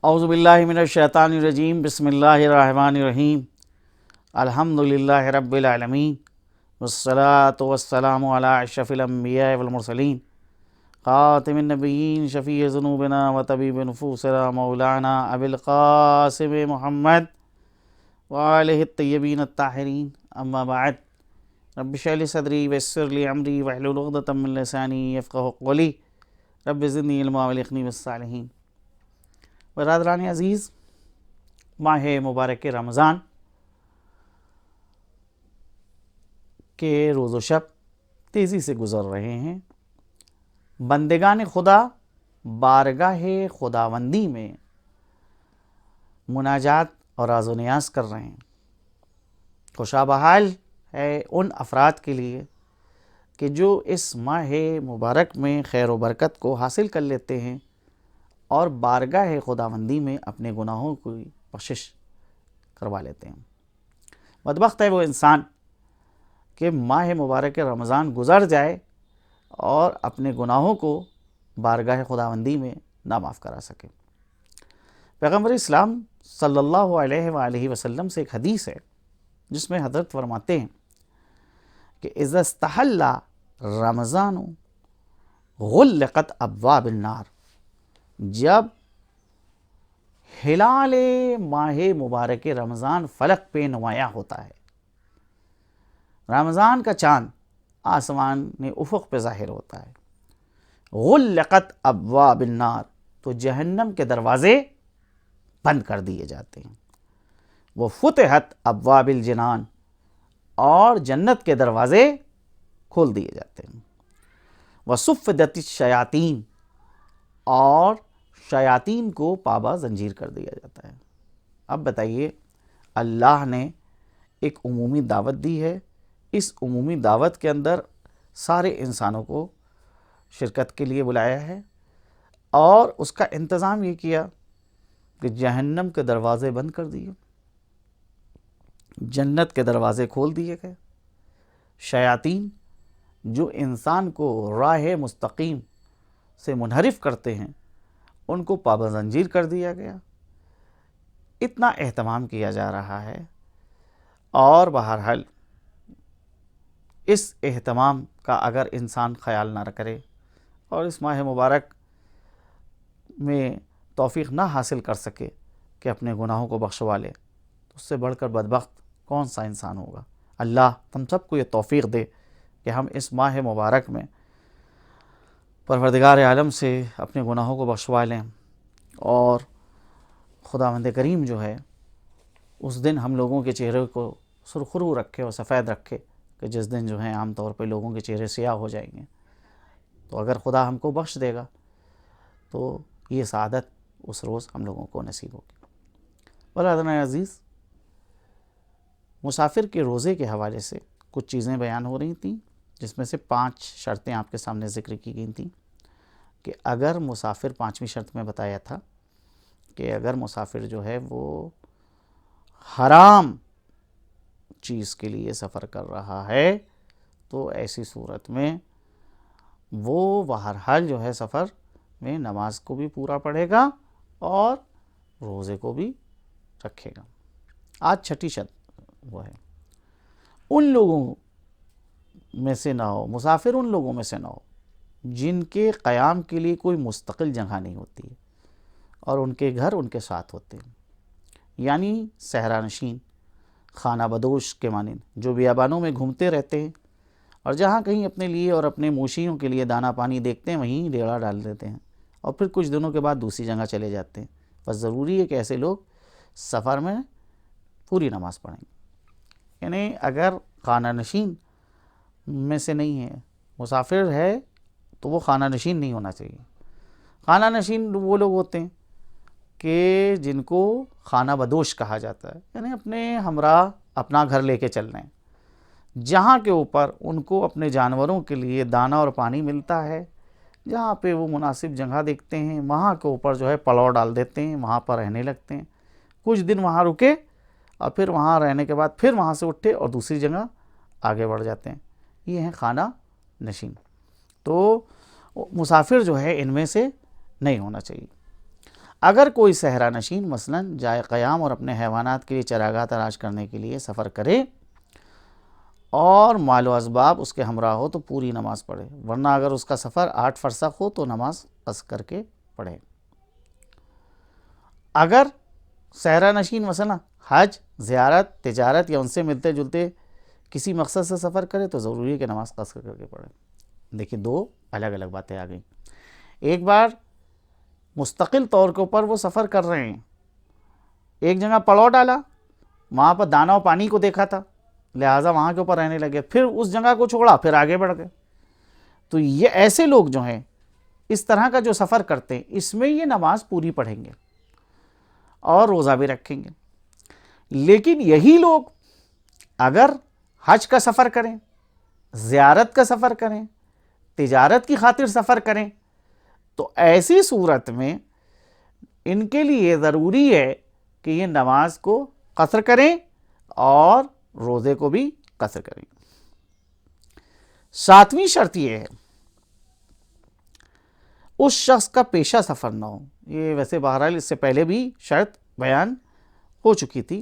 اعوذ باللہ من الشیطان الرجیم بسم اللہ الرحمن الرحیم الحمدللہ رب العالمین والصلاة والسلام علی اشرف الانبیاء والمرسلین خاتم النبیین شفیع ذنوبنا وطبیب نفوسنا مولانا ابی القاسم محمد وآلہ الطیبین الطاہرین اما بعد رب اشرح لی صدری ویسر لی امری واحلل عقدۃ من لسانی یفقہوا قولی رب زدنی علما والحقنی بالصالحین۔ برادران عزیز، ماہ مبارک رمضان کے روز و شب تیزی سے گزر رہے ہیں۔ بندگان خدا بارگاہ خداوندی میں مناجات اور راز و نیاز کر رہے ہیں۔ خوشا بحال ہے ان افراد کے لیے کہ جو اس ماہ مبارک میں خیر و برکت کو حاصل کر لیتے ہیں اور بارگاہ خداوندی میں اپنے گناہوں کی بخشش کروا لیتے ہیں۔ بدبخت ہے وہ انسان کہ ماہ مبارک رمضان گزر جائے اور اپنے گناہوں کو بارگاہ خداوندی میں نہ معاف کرا سکے۔ پیغمبر اسلام صلی اللہ علیہ وآلہ وسلم سے ایک حدیث ہے جس میں حضرت فرماتے ہیں کہ اذا استحل رمضان غلقت ابواب النار، جب ہلال ماہ مبارک رمضان فلک پہ نمایاں ہوتا ہے، رمضان کا چاند آسمان میں افق پہ ظاہر ہوتا ہے، غلقت ابواب النار، تو جہنم کے دروازے بند کر دیے جاتے ہیں، وہ فتحت ابواب الجنان، اور جنت کے دروازے کھول دیے جاتے ہیں، وصفدت الشیاطین، اور شیاطین کو پابہ زنجیر کر دیا جاتا ہے۔ اب بتائیے، اللہ نے ایک عمومی دعوت دی ہے، اس عمومی دعوت کے اندر سارے انسانوں کو شرکت کے لیے بلایا ہے اور اس کا انتظام یہ کیا کہ جہنم کے دروازے بند کر دیے، جنت کے دروازے کھول دیے گئے، شیاطین جو انسان کو راہ مستقیم سے منحرف کرتے ہیں ان کو پابہ زنجیر کر دیا گیا۔ اتنا اہتمام کیا جا رہا ہے، اور بہرحال اس اہتمام کا اگر انسان خیال نہ کرے اور اس ماہ مبارک میں توفیق نہ حاصل کر سکے کہ اپنے گناہوں کو بخشوا لے، تو اس سے بڑھ کر بدبخت کون سا انسان ہوگا۔ اللہ ہم سب کو یہ توفیق دے کہ ہم اس ماہ مبارک میں پروردگار عالم سے اپنے گناہوں کو بخشوا لیں، اور خداوند کریم جو ہے اس دن ہم لوگوں کے چہرے کو سرخرو رکھے اور سفید رکھے، کہ جس دن جو ہے عام طور پہ لوگوں کے چہرے سیاہ ہو جائیں گے، تو اگر خدا ہم کو بخش دے گا تو یہ سعادت اس روز ہم لوگوں کو نصیب ہوگی۔ برادران عزیز، مسافر کے روزے کے حوالے سے کچھ چیزیں بیان ہو رہی تھیں، جس میں سے 5 شرطیں آپ کے سامنے ذکر کی گئی تھیں کہ اگر مسافر، 5ویں شرط میں بتایا تھا کہ اگر مسافر جو ہے وہ حرام چیز کے لیے سفر کر رہا ہے تو ایسی صورت میں وہ بہرحال جو ہے سفر میں نماز کو بھی پورا پڑھے گا اور روزے کو بھی رکھے گا۔ آج 6ٹھی شرط وہ ہے، ان لوگوں میں سے نہ ہو، مسافر ان لوگوں میں سے نہ ہو جن کے قیام کے لیے کوئی مستقل جگہ نہیں ہوتی ہے اور ان کے گھر ان کے ساتھ ہوتے ہیں، یعنی صحرا نشین، خانہ بدوش کے مانند، جو بیابانوں میں گھومتے رہتے ہیں اور جہاں کہیں اپنے لیے اور اپنے مویشیوں کے لیے دانہ پانی دیکھتے ہیں وہیں ڈیرا ڈال دیتے ہیں اور پھر کچھ دنوں کے بعد دوسری جگہ چلے جاتے ہیں۔ بس ضروری ہے کہ ایسے لوگ سفر میں پوری نماز پڑھیں، یعنی اگر خانہ نشین میں سے نہیں ہے، مسافر ہے، تو وہ خانہ نشین نہیں ہونا چاہیے۔ خانہ نشین وہ لوگ ہوتے ہیں کہ جن کو خانہ بدوش کہا جاتا ہے، یعنی اپنے ہمراہ اپنا گھر لے کے چل رہے ہیں، جہاں کے اوپر ان کو اپنے جانوروں کے لیے دانہ اور پانی ملتا ہے، جہاں پہ وہ مناسب جگہ دیکھتے ہیں وہاں کے اوپر جو ہے پلاؤ ڈال دیتے ہیں، وہاں پر رہنے لگتے ہیں، کچھ دن وہاں رکے اور پھر وہاں رہنے کے بعد پھر وہاں سے اٹھے اور دوسری جگہ آگے بڑھ جاتے ہیں۔ یہ ہیں خانہ نشین۔ تو مسافر جو ہے ان میں سے نہیں ہونا چاہیے۔ اگر کوئی صحرا نشین مثلاً جائے قیام اور اپنے حیوانات کے لیے چراگاہ تلاش کرنے کے لیے سفر کرے اور مال و اسباب اس کے ہمراہ ہو تو پوری نماز پڑھے، ورنہ اگر اس کا سفر 8 فرسخ ہو تو نماز قصر کر کے پڑھے۔ اگر صحرا نشین مثلا حج، زیارت، تجارت یا ان سے ملتے جلتے کسی مقصد سے سفر کرے تو ضروری ہے کہ نماز قصر کر کے پڑھے۔ دیکھیں دو الگ الگ باتیں آ گئیں۔ ایک بار مستقل طور کے اوپر وہ سفر کر رہے ہیں، ایک جگہ پڑاؤ ڈالا، وہاں پر دانا و پانی کو دیکھا تھا، لہٰذا وہاں کے اوپر رہنے لگے، پھر اس جگہ کو چھوڑا، پھر آگے بڑھ گئے۔ تو یہ ایسے لوگ جو ہیں اس طرح کا جو سفر کرتے ہیں، اس میں یہ نماز پوری پڑھیں گے اور روزہ بھی رکھیں گے۔ لیکن یہی لوگ اگر حج کا سفر کریں، زیارت کا سفر کریں، تجارت کی خاطر سفر کریں تو ایسی صورت میں ان کے لیے ضروری ہے کہ یہ نماز کو قصر کریں اور روزے کو بھی قصر کریں۔ 7ویں شرط یہ ہے اس شخص کا پیشہ سفر نہ ہو۔ یہ ویسے بہرحال اس سے پہلے بھی شرط بیان ہو چکی تھی۔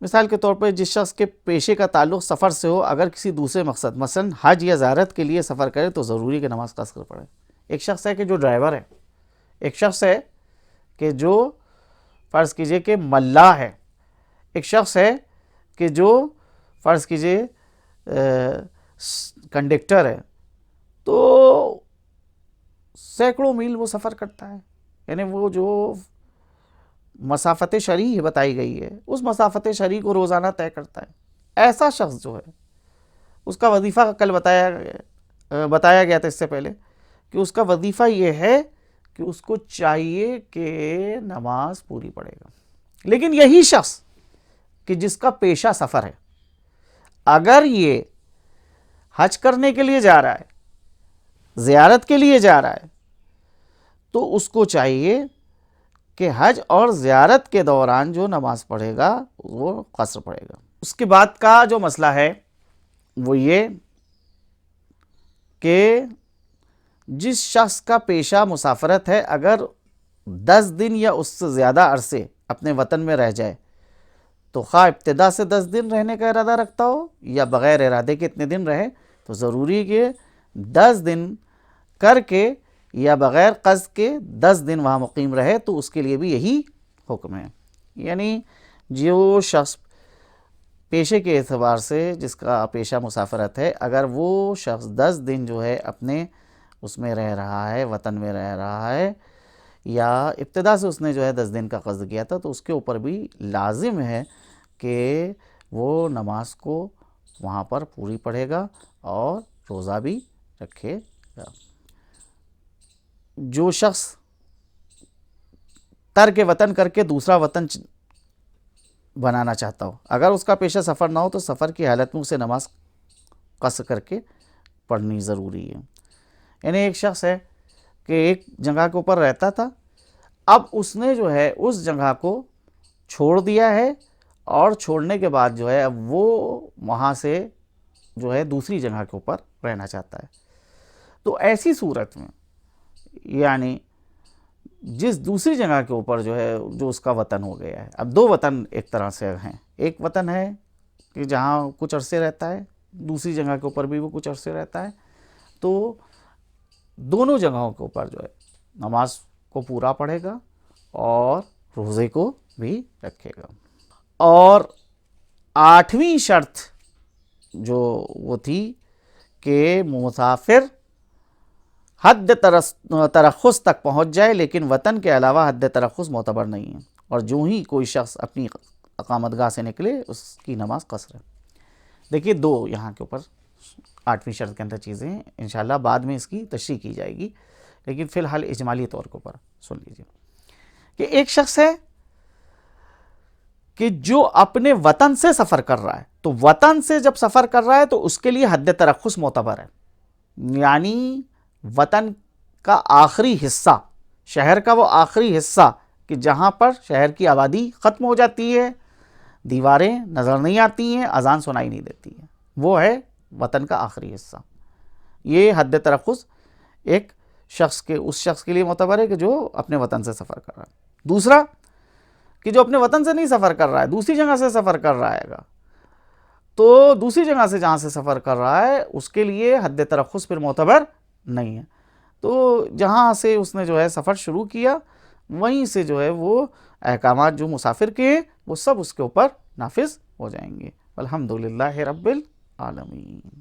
مثال کے طور پر جس شخص کے پیشے کا تعلق سفر سے ہو، اگر کسی دوسرے مقصد مثلا حج یا زیارت کے لیے سفر کرے تو ضروری ہے کہ نماز قصر پڑھے۔ ایک شخص ہے کہ جو ڈرائیور ہے، ایک شخص ہے کہ جو فرض کیجئے کہ ملاح ہے، ایک شخص ہے کہ جو فرض کیجئے کنڈکٹر ہے، تو سینکڑوں میل وہ سفر کرتا ہے، یعنی وہ جو مسافت شرعی بتائی گئی ہے اس مسافت شرعی کو روزانہ طے کرتا ہے۔ ایسا شخص جو ہے اس کا وظیفہ کل بتایا گیا تھا اس سے پہلے کہ اس کا وظیفہ یہ ہے کہ اس کو چاہیے کہ نماز پوری پڑھے گا۔ لیکن یہی شخص کہ جس کا پیشہ سفر ہے، اگر یہ حج کرنے کے لیے جا رہا ہے، زیارت کے لیے جا رہا ہے، تو اس کو چاہیے کہ حج اور زیارت کے دوران جو نماز پڑھے گا وہ قصر پڑھے گا۔ اس کے بعد کا جو مسئلہ ہے وہ یہ کہ جس شخص کا پیشہ مسافرت ہے، اگر 10 دن یا اس سے زیادہ عرصے اپنے وطن میں رہ جائے تو خواہ ابتدا سے 10 دن رہنے کا ارادہ رکھتا ہو یا بغیر ارادے کے اتنے دن رہے، تو ضروری ہے کہ 10 دن کر کے یا بغیر قصد کے 10 دن وہاں مقیم رہے، تو اس کے لیے بھی یہی حکم ہے۔ یعنی جو شخص پیشے کے اعتبار سے جس کا پیشہ مسافرت ہے، اگر وہ شخص 10 دن جو ہے اپنے اس میں رہ رہا ہے، وطن میں رہ رہا ہے، یا ابتدا سے اس نے جو ہے 10 دن کا قصد کیا تھا، تو اس کے اوپر بھی لازم ہے کہ وہ نماز کو وہاں پر پوری پڑھے گا اور روزہ بھی رکھے گا۔ جو شخص ترک وطن کر کے دوسرا وطن بنانا چاہتا ہو، اگر اس کا پیشہ سفر نہ ہو تو سفر کی حالت میں اسے نماز قصر کر کے پڑھنی ضروری ہے۔ یعنی ایک شخص ہے کہ ایک جگہ کے اوپر رہتا تھا، اب اس نے جو ہے اس جگہ کو چھوڑ دیا ہے، اور چھوڑنے کے بعد جو ہے اب وہ وہاں سے جو ہے دوسری جگہ کے اوپر رہنا چاہتا ہے۔ تو ایسی صورت میں یعنی جس دوسری جگہ کے اوپر جو ہے جو اس کا وطن ہو گیا ہے، اب 2 وطن ایک طرح سے ہیں، ایک وطن ہے کہ جہاں کچھ عرصے رہتا ہے، دوسری جگہ کے اوپر بھی وہ کچھ عرصے رہتا ہے، تو دونوں جگہوں کے اوپر جو ہے نماز کو پورا پڑھے گا اور روزے کو بھی رکھے گا۔ اور 8ویں شرط جو وہ تھی کہ مسافر حد ترخص تک پہنچ جائے، لیکن وطن کے علاوہ حد ترخص معتبر نہیں ہے، اور جو ہی کوئی شخص اپنی اقامت گاہ سے نکلے اس کی نماز قصر ہے۔ دیکھیے 2 یہاں کے اوپر 8ویں شرط کے اندر چیزیں ہیں، انشاءاللہ بعد میں اس کی تشریح کی جائے گی، لیکن فی الحال اجمالی طور کے اوپر سن لیجیے کہ ایک شخص ہے کہ جو اپنے وطن سے سفر کر رہا ہے، تو وطن سے جب سفر کر رہا ہے تو اس کے لیے حد ترخص معتبر ہے، یعنی وطن کا آخری حصہ، شہر کا وہ آخری حصہ کہ جہاں پر شہر کی آبادی ختم ہو جاتی ہے، دیواریں نظر نہیں آتی ہیں، اذان سنائی نہیں دیتی ہے، وہ ہے وطن کا آخری حصہ۔ یہ حد ترخص ایک اس شخص کے لیے معتبر ہے کہ جو اپنے وطن سے سفر کر رہا ہے۔ دوسرا کہ جو اپنے وطن سے نہیں سفر کر رہا ہے، دوسری جگہ سے سفر کر رہا ہے گا، تو دوسری جگہ سے جہاں سے سفر کر رہا ہے اس کے لیے حد ترخص پھر معتبر نہیں ہے۔ تو جہاں سے اس نے جو ہے سفر شروع کیا وہیں سے جو ہے وہ احکامات جو مسافر کے ہیں وہ سب اس کے اوپر نافذ ہو جائیں گے۔ الحمدللہ رب العالمین۔